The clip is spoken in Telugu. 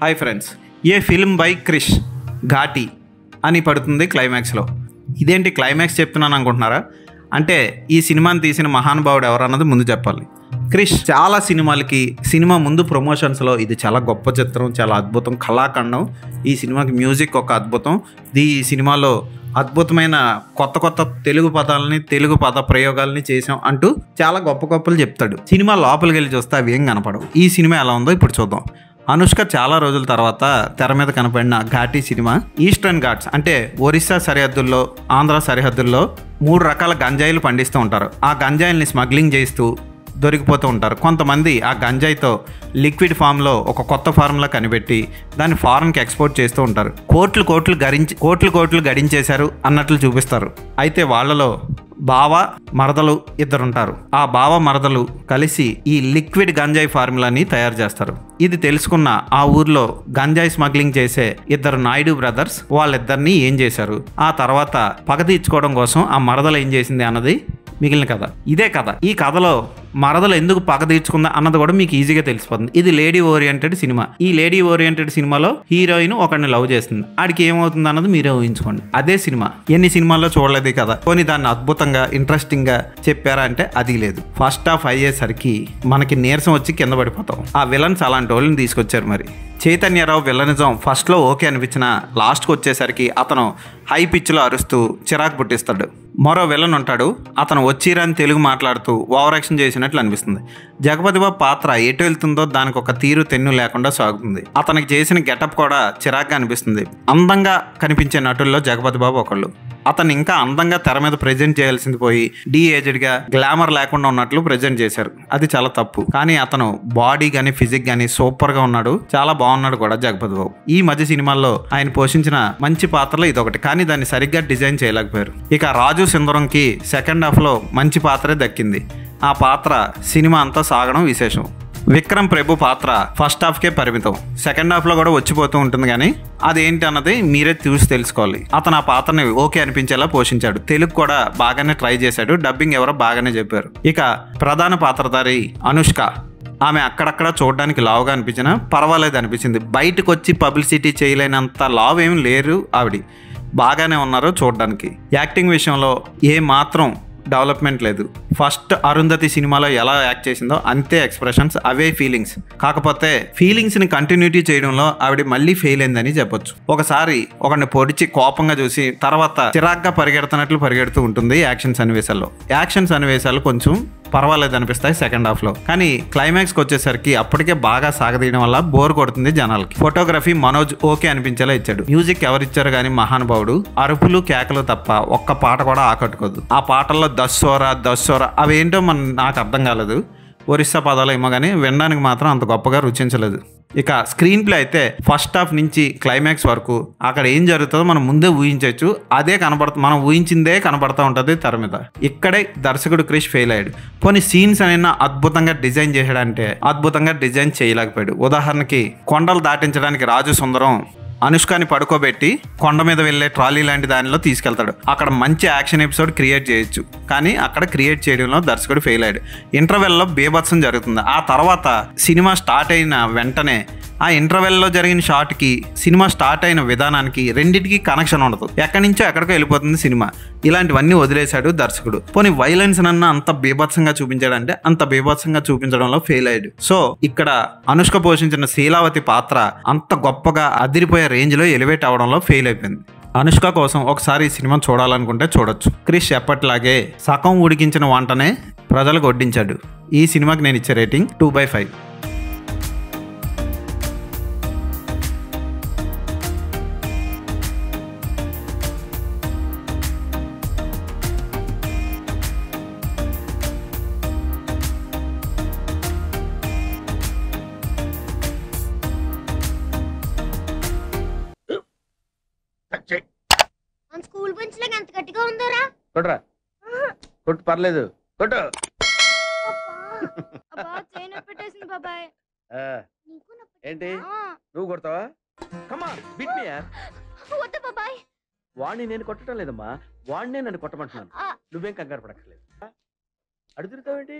Hi friends, A film by Krish Ghaati అని పడుతుంది క్లైమాక్స్లో. ఇదేంటి క్లైమాక్స్ చెప్తున్నాను అనుకుంటున్నారా? అంటే ఈ సినిమాని తీసిన మహానుభావుడు ఎవరన్నది ముందు చెప్పాలి. క్రిష్ చాలా సినిమాలకి సినిమా ముందు ప్రమోషన్స్లో ఇది చాలా గొప్ప చిత్రం, చాలా అద్భుతం, కళాఖండం, ఈ సినిమాకి మ్యూజిక్ ఒక అద్భుతం, ఈ సినిమాలో అద్భుతమైన కొత్త కొత్త తెలుగు పదాలని, తెలుగు పద ప్రయోగాలని చేసాం అంటూ చాలా గొప్ప గొప్పలు చెప్తాడు. సినిమా లోపలికి వెళ్ళి చూస్తే అవి ఏం కనపడవు. ఈ సినిమా ఎలా ఉందో ఇప్పుడు చూద్దాం. అనుష్క చాలా రోజుల తర్వాత తెర మీద కనపడిన ఘాటీ సినిమా ఈస్టర్న్ ఘాట్స్ అంటే ఒరిస్సా సరిహద్దుల్లో, ఆంధ్ర సరిహద్దుల్లో 3 రకాల గంజాయిలు పండిస్తూ ఉంటారు. ఆ గంజాయిల్ని స్మగ్లింగ్ చేస్తూ దొరికిపోతూ ఉంటారు. కొంతమంది ఆ గంజాయితో లిక్విడ్ ఫామ్లో ఒక కొత్త ఫార్ములా కనిపెట్టి దాన్ని ఫారెన్కి ఎక్స్పోర్ట్ చేస్తూ ఉంటారు. కోట్లు గడించేశారు అన్నట్లు చూపిస్తారు. అయితే వాళ్ళలో బావ మరదలు ఇద్దరుంటారు. ఆ బావ మరదలు కలిసి ఈ లిక్విడ్ గంజాయి ఫార్ములాని తయారు చేస్తారు. ఇది తెలుసుకున్న ఆ ఊర్లో గంజాయి స్మగ్లింగ్ చేసే 2 నాయుడు బ్రదర్స్ వాళ్ళిద్దరిని ఏం చేశారు, ఆ తర్వాత పగ తీర్చుకోవడం కోసం ఆ మరదలు ఏం చేసింది అన్నది మిగిలిన కథ. ఇదే కథ. ఈ కథలో మరదలు ఎందుకు పగ తీర్చుకుందా అన్నది కూడా మీకు ఈజీగా తెలిసిపోతుంది. ఇది లేడీ ఓరియంటెడ్ సినిమా. ఈ లేడీ ఓరియంటెడ్ సినిమాలో హీరోయిన్ ఒకరిని లవ్ చేస్తుంది. ఆడికి ఏమవుతుంది అన్నది మీరే ఊహించుకోండి. అదే సినిమా. ఎన్ని సినిమాల్లో చూడలేదు కదా, పోనీ దాన్ని అద్భుతంగా ఇంట్రెస్టింగ్ గా చెప్పారా అంటే అది లేదు. ఫస్ట్ హాఫ్ అయ్యేసరికి మనకి నీరసం వచ్చి కింద పడిపోతాం. ఆ విలన్స్ అలాంటి వాళ్ళని తీసుకొచ్చారు. మరి చైతన్యరావు విలనిజం ఫస్ట్లో ఓకే అనిపించిన లాస్ట్కి వచ్చేసరికి అతను హై పిచ్లో అరుస్తూ చిరాకు పుట్టిస్తాడు. మరో విలన్ ఉంటాడు, అతను వచ్చిరాని తెలుగు మాట్లాడుతూ ఓవర్ యాక్షన్ చేసినట్లు అనిపిస్తుంది. జగపతి బాబు పాత్ర ఎటు వెళ్తుందో దానికి ఒక తీరు తెన్ను లేకుండా సాగుతుంది. అతనికి చేసిన గెటప్ కూడా చిరాకుగా అనిపిస్తుంది. అందంగా కనిపించే నటుల్లో జగపతి బాబు ఒకళ్ళు. అతను ఇంకా అందంగా తెర మీద ప్రెజెంట్ చేయాల్సింది పోయి ఏజ్డ్గా గ్లామర్ లేకుండా ఉన్నట్లు ప్రెజెంట్ చేశారు. అది చాలా తప్పు. కానీ అతను బాడీ గానీ ఫిజిక్ గానీ సూపర్గా ఉన్నాడు, చాలా బాగున్నాడు కూడా జగపతి బాబు. ఈ మధ్య సినిమాల్లో ఆయన పోషించిన మంచి పాత్రలో ఇదొకటి. కానీ దాన్ని సరిగ్గా డిజైన్ చేయలేకపోయారు. ఇక రాజు సింధూరంకి సెకండ్ హాఫ్లో మంచి పాత్రే దక్కింది. ఆ పాత్ర సినిమా అంతా సాగడం విశేషం. విక్రమ్ ప్రభు పాత్ర ఫస్ట్ హాఫ్కే పరిమితం. సెకండ్ హాఫ్లో కూడా వచ్చిపోతూ ఉంటుంది, కానీ అదేంటి అన్నది మీరే చూసి తెలుసుకోవాలి. అతను ఆ పాత్రని ఓకే అనిపించేలా పోషించాడు. తెలుగు కూడా బాగానే ట్రై చేశాడు. డబ్బింగ్ ఎవరో బాగానే చెప్పారు. ఇక ప్రధాన పాత్రధారి అనుష్క, ఆమె అక్కడక్కడ చూడడానికి లావుగా అనిపించినా పర్వాలేదు అనిపించింది. బయటకు వచ్చి పబ్లిసిటీ చేయలేనంత లావు ఏమి లేరు ఆవిడ. బాగానే ఉన్నారు చూడడానికి. యాక్టింగ్ విషయంలో ఏ మాత్రం డెవలప్మెంట్ లేదు. ఫస్ట్ అరుంధతి సినిమాలో ఎలా యాక్ట్ చేసిందో అంతే ఎక్స్ప్రెషన్స్, అవే ఫీలింగ్స్. కాకపోతే ఫీలింగ్స్ని కంటిన్యూటీ చేయడంలో ఆవిడ మళ్ళీ ఫెయిల్ అయిందని చెప్పొచ్చు. ఒకసారి ఒకరిని పొడిచి కోపంగా చూసి తర్వాత చిరాగ్గా పరిగెడుతున్నట్లు పరిగెడుతూ ఉంటుంది యాక్షన్ సన్నివేశాల్లో. యాక్షన్ సన్నివేశాలు కొంచెం పర్వాలేదు అనిపిస్తాయి సెకండ్ హాఫ్లో. కానీ క్లైమాక్స్కి వచ్చేసరికి అప్పటికే బాగా సాగదీయడం వల్ల బోర్ కొడుతుంది జనాలకి. ఫోటోగ్రఫీ మనోజ్ ఓకే అనిపించేలా ఇచ్చాడు. మ్యూజిక్ ఎవరిచ్చారు కానీ మహానుభావుడు. అరుపులు కేకలు తప్ప ఒక్క పాట కూడా ఆకట్టుకోదు. ఆ పాటల్లో దస్సోరా అవేంటో నాకు అర్థం కాలేదు. ఒరిస్సా పదాలు ఏమో కానీ వినడానికి మాత్రం అంత గొప్పగా రుచించలేదు. ఇక స్క్రీన్ ప్లే అయితే ఫస్ట్ హాఫ్ నుంచి క్లైమాక్స్ వరకు అక్కడ ఏం జరుగుతుందో మనం ముందే ఊహించవచ్చు. అదే మనం ఊహించిందే కనబడతా ఉంటుంది తెర మీద. ఇక్కడే దర్శకుడు క్రిష్ ఫెయిల్ అయ్యాడు. పోనీ సీన్స్ అయినా అద్భుతంగా డిజైన్ చేశాడంటే అద్భుతంగా డిజైన్ చేయలేకపోయాడు. ఉదాహరణకి కొండలు దాటించడానికి రాజు సుందరం అనుష్కని పడుకోబెట్టి కొండ మీద వెళ్ళే ట్రాలీ లాంటి దానిలో తీసుకెళ్తాడు. అక్కడ మంచి యాక్షన్ ఎపిసోడ్ క్రియేట్ చేయొచ్చు, కానీ అక్కడ క్రియేట్ చేయడంలో దర్శకుడు ఫెయిల్ అయ్యాడు. ఇంటర్వెల్లో బీభత్సం జరుగుతుంది. ఆ తర్వాత సినిమా స్టార్ట్ అయిన వెంటనే ఆ ఇంటర్వెల్లో జరిగిన షాట్కి సినిమా స్టార్ట్ అయిన విధానానికి రెండింటికి కనెక్షన్ ఉండదు. ఎక్కడి నుంచో ఎక్కడికో వెళ్ళిపోతుంది సినిమా. ఇలాంటివన్నీ వదిలేశాడు దర్శకుడు. పోనీ వైలెన్స్ నన్న అంత బీభత్సంగా చూపించాడంటే అంత బీభత్సంగా చూపించడంలో ఫెయిల్ అయ్యాడు. సో ఇక్కడ అనుష్క పోషించిన శీలావతి పాత్ర అంత గొప్పగా అదిరిపోయే రేంజ్లో ఎలివేట్ అవడంలో ఫెయిల్ అయిపోయింది. అనుష్క కోసం ఒకసారి ఈ సినిమా చూడాలనుకుంటే చూడొచ్చు. క్రిష్ ఎప్పట్లాగే సగం ఉడికించిన వంటనే ప్రజలకు వడ్డించాడు. ఈ సినిమాకి నేను ఇచ్చే రేటింగ్ 2/5. స్కూల్ బెంచ్ లాగా ఎంత గట్టిగా ఉందోరా? కొట్రా, కొట్టు, పర్లేదు, కొట్టు. బాబాయ్ ఏంటి నువ్వు కొడతావా? కమా బిట్ మీ యార్. వద్దు బాబాయ్. వాడిని నేను కొట్టడం లేదమ్మా, వాడినే నన్ను కొట్టమంటున్నాను. నువ్వేం కంగారు పడక్కర్లేదు. అడుగుతావేంటి?